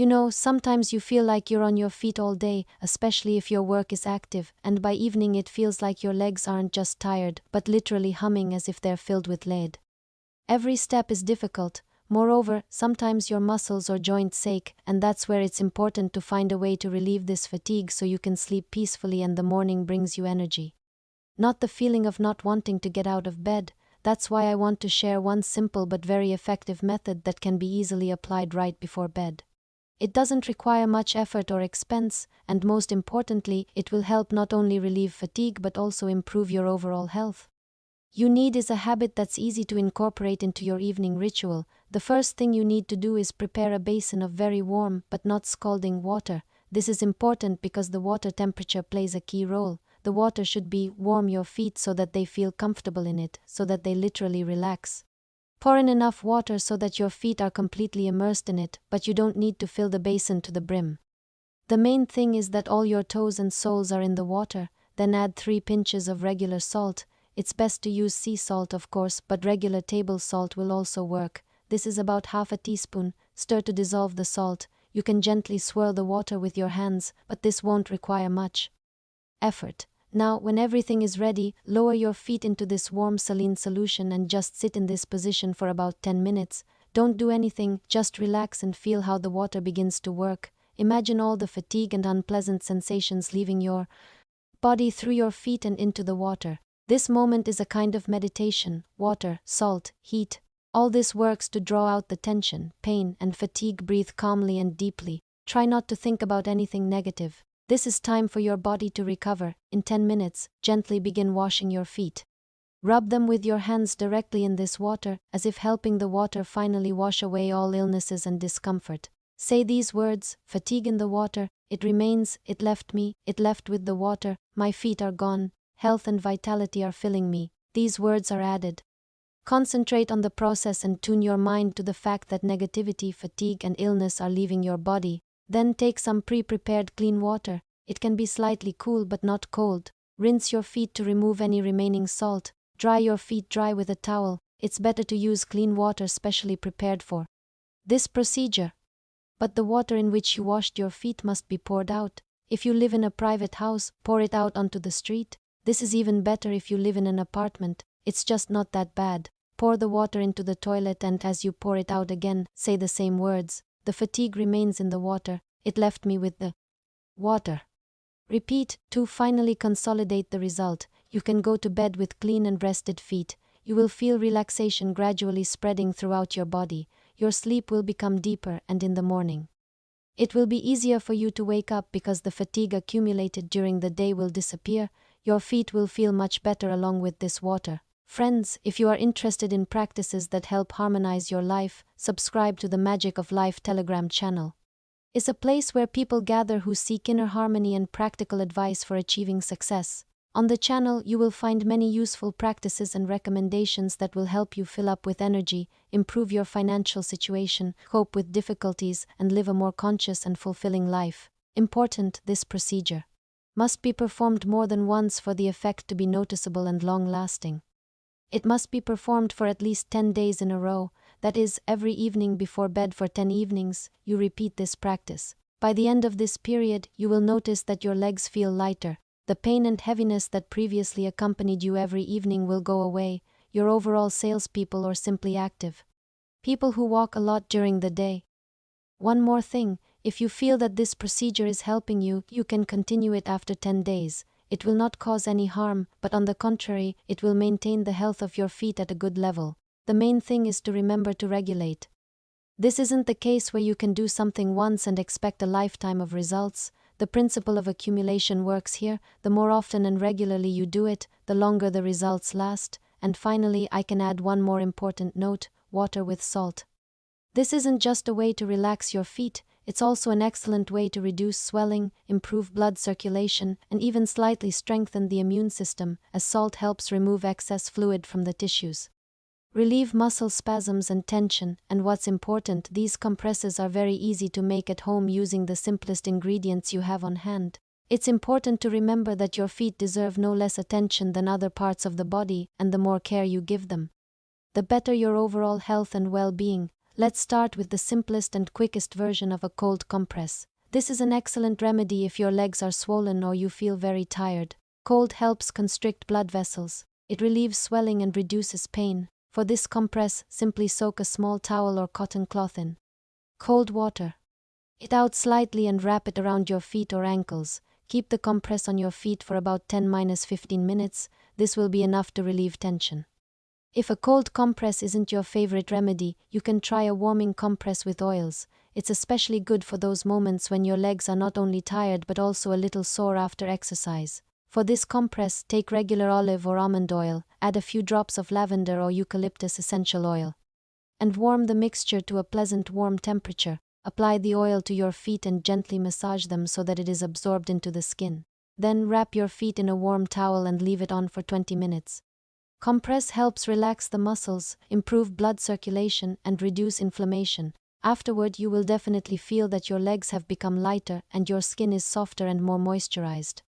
You know, sometimes you feel like you're on your feet all day, especially if your work is active, and by evening it feels like your legs aren't just tired, but literally humming as if they're filled with lead. Every step is difficult. Moreover, sometimes your muscles or joints ache, and that's where it's important to find a way to relieve this fatigue so you can sleep peacefully and the morning brings you energy. Not the feeling of not wanting to get out of bed. That's why I want to share one simple but very effective method that can be easily applied right before bed. It doesn't require much effort or expense, and most importantly, it will help not only relieve fatigue but also improve your overall health. You need is a habit that's easy to incorporate into your evening ritual. The first thing you need to do is prepare a basin of very warm but not scalding water. This is important because the water temperature plays a key role. The water should be warm your feet so that they feel comfortable in it, so that they literally relax. Pour in enough water so that your feet are completely immersed in it, but you don't need to fill the basin to the brim. The main thing is that all your toes and soles are in the water. Then add 3 pinches of regular salt. It's best to use sea salt, of course, but regular table salt will also work. This is about half a teaspoon. Stir to dissolve the salt. You can gently swirl the water with your hands, but this won't require much effort. Now, when everything is ready, lower your feet into this warm saline solution and just sit in this position for about 10 minutes. Don't do anything, just relax and feel how the water begins to work. Imagine all the fatigue and unpleasant sensations leaving your body through your feet and into the water. This moment is a kind of meditation. Water, salt, heat. All this works to draw out the tension, pain, and fatigue. Breathe calmly and deeply. Try not to think about anything negative. This is time for your body to recover. In 10 minutes, gently begin washing your feet. Rub them with your hands directly in this water, as if helping the water finally wash away all illnesses and discomfort. Say these words: fatigue in the water, it remains, it left me, it left with the water, my feet are gone, health and vitality are filling me. These words are added. Concentrate on the process and tune your mind to the fact that negativity, fatigue, and illness are leaving your body. Then take some pre-prepared clean water. It can be slightly cool but not cold. Rinse your feet to remove any remaining salt. Dry your feet dry with a towel. It's better to use clean water specially prepared for this procedure. But the water in which you washed your feet must be poured out. If you live in a private house, pour it out onto the street. This is even better if you live in an apartment. It's just not that bad. Pour the water into the toilet and as you pour it out again, say the same words. The fatigue remains in the water. It left me with the water. Repeat. To finally consolidate the result, you can go to bed with clean and rested feet. You will feel relaxation gradually spreading throughout your body. Your sleep will become deeper, and in the morning, it will be easier for you to wake up because the fatigue accumulated during the day will disappear. Your feet will feel much better along with this water. Friends, if you are interested in practices that help harmonize your life, subscribe to the Magic of Life Telegram channel. It's a place where people gather who seek inner harmony and practical advice for achieving success. On the channel, you will find many useful practices and recommendations that will help you fill up with energy, improve your financial situation, cope with difficulties, and live a more conscious and fulfilling life. Important: this procedure must be performed more than once for the effect to be noticeable and long-lasting. It must be performed for at least 10 days in a row, that is, every evening before bed for 10 evenings, you repeat this practice. By the end of this period, you will notice that your legs feel lighter. The pain and heaviness that previously accompanied you every evening will go away. Your overall salespeople or simply active people who walk a lot during the day. One more thing, if you feel that this procedure is helping you, you can continue it after 10 days. It will not cause any harm, but on the contrary, it will maintain the health of your feet at a good level. The main thing is to remember to regulate. This isn't the case where you can do something once and expect a lifetime of results. The principle of accumulation works here. The more often and regularly you do it, the longer the results last. And finally, I can add one more important note: water with salt. This isn't just a way to relax your feet, it's also an excellent way to reduce swelling, improve blood circulation, and even slightly strengthen the immune system, as salt helps remove excess fluid from the tissues. Relieve muscle spasms and tension, and what's important, these compresses are very easy to make at home using the simplest ingredients you have on hand. It's important to remember that your feet deserve no less attention than other parts of the body, and the more care you give them, the better your overall health and well-being. Let's start with the simplest and quickest version of a cold compress. This is an excellent remedy if your legs are swollen or you feel very tired. Cold helps constrict blood vessels. It relieves swelling and reduces pain. For this compress, simply soak a small towel or cotton cloth in cold water. It out slightly and wrap it around your feet or ankles. Keep the compress on your feet for about 10–15 minutes. This will be enough to relieve tension. If a cold compress isn't your favorite remedy, you can try a warming compress with oils. It's especially good for those moments when your legs are not only tired but also a little sore after exercise. For this compress, take regular olive or almond oil, add a few drops of lavender or eucalyptus essential oil, and warm the mixture to a pleasant warm temperature. Apply the oil to your feet and gently massage them so that it is absorbed into the skin. Then wrap your feet in a warm towel and leave it on for 20 minutes. Compress helps relax the muscles, improve blood circulation, and reduce inflammation. Afterward, you will definitely feel that your legs have become lighter and your skin is softer and more moisturized.